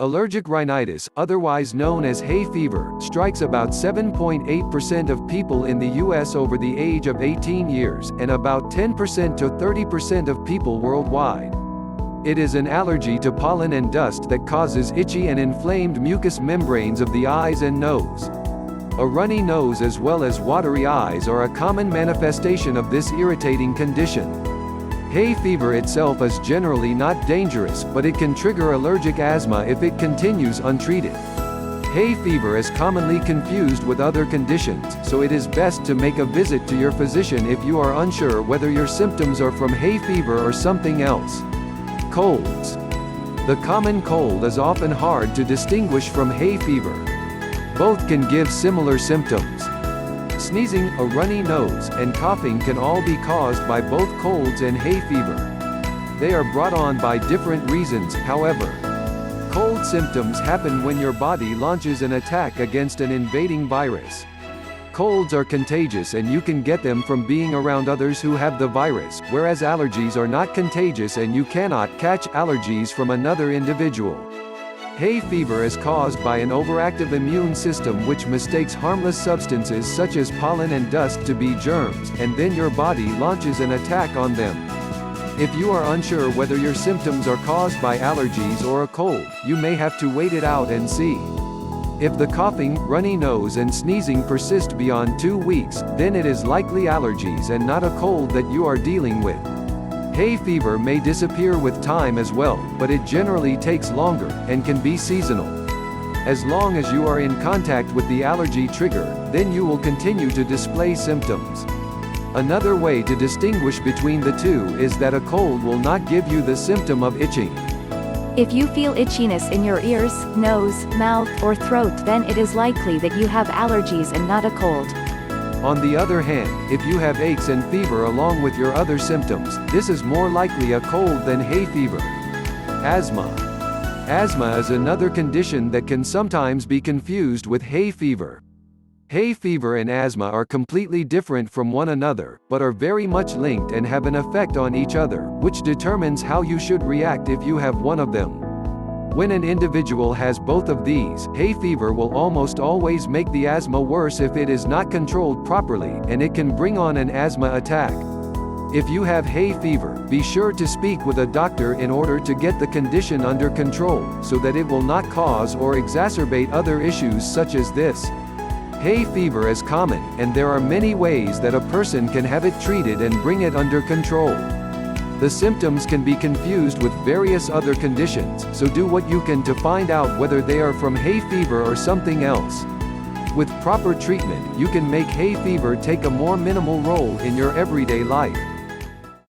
Allergic rhinitis, otherwise known as hay fever, strikes about 7.8% of people in the U.S. over the age of 18 years, and about 10% to 30% of people worldwide. It is an allergy to pollen and dust that causes itchy and inflamed mucous membranes of the eyes and nose. A runny nose as well as watery eyes are a common manifestation of this irritating condition. Hay fever itself is generally not dangerous, but it can trigger allergic asthma if it continues untreated. Hay fever is commonly confused with other conditions, so it is best to make a visit to your physician if you are unsure whether your symptoms are from hay fever or something else. Colds. The common cold is often hard to distinguish from hay fever. Both can give similar symptoms. Sneezing, a runny nose, and coughing can all be caused by both colds and hay fever. They are brought on by different reasons, however. Cold symptoms happen when your body launches an attack against an invading virus. Colds are contagious and you can get them from being around others who have the virus, whereas allergies are not contagious and you cannot catch allergies from another individual. Hay fever is caused by an overactive immune system which mistakes harmless substances such as pollen and dust to be germs, and then your body launches an attack on them. If you are unsure whether your symptoms are caused by allergies or a cold, you may have to wait it out and see. If the coughing, runny nose and sneezing persist beyond 2 weeks, then it is likely allergies and not a cold that you are dealing with. Hay fever may disappear with time as well, but it generally takes longer, and can be seasonal. As long as you are in contact with the allergy trigger, then you will continue to display symptoms. Another way to distinguish between the two is that a cold will not give you the symptom of itching. If you feel itchiness in your ears, nose, mouth, or throat, then it is likely that you have allergies and not a cold. On the other hand, if you have aches and fever along with your other symptoms, this is more likely a cold than hay fever. Asthma. Asthma is another condition that can sometimes be confused with hay fever. Hay fever and asthma are completely different from one another, but are very much linked and have an effect on each other, which determines how you should react if you have one of them. When an individual has both of these, hay fever will almost always make the asthma worse if it is not controlled properly, and it can bring on an asthma attack. If you have hay fever, be sure to speak with a doctor in order to get the condition under control, so that it will not cause or exacerbate other issues such as this. Hay fever is common, and there are many ways that a person can have it treated and bring it under control. The symptoms can be confused with various other conditions, so do what you can to find out whether they are from hay fever or something else. With proper treatment, you can make hay fever take a more minimal role in your everyday life.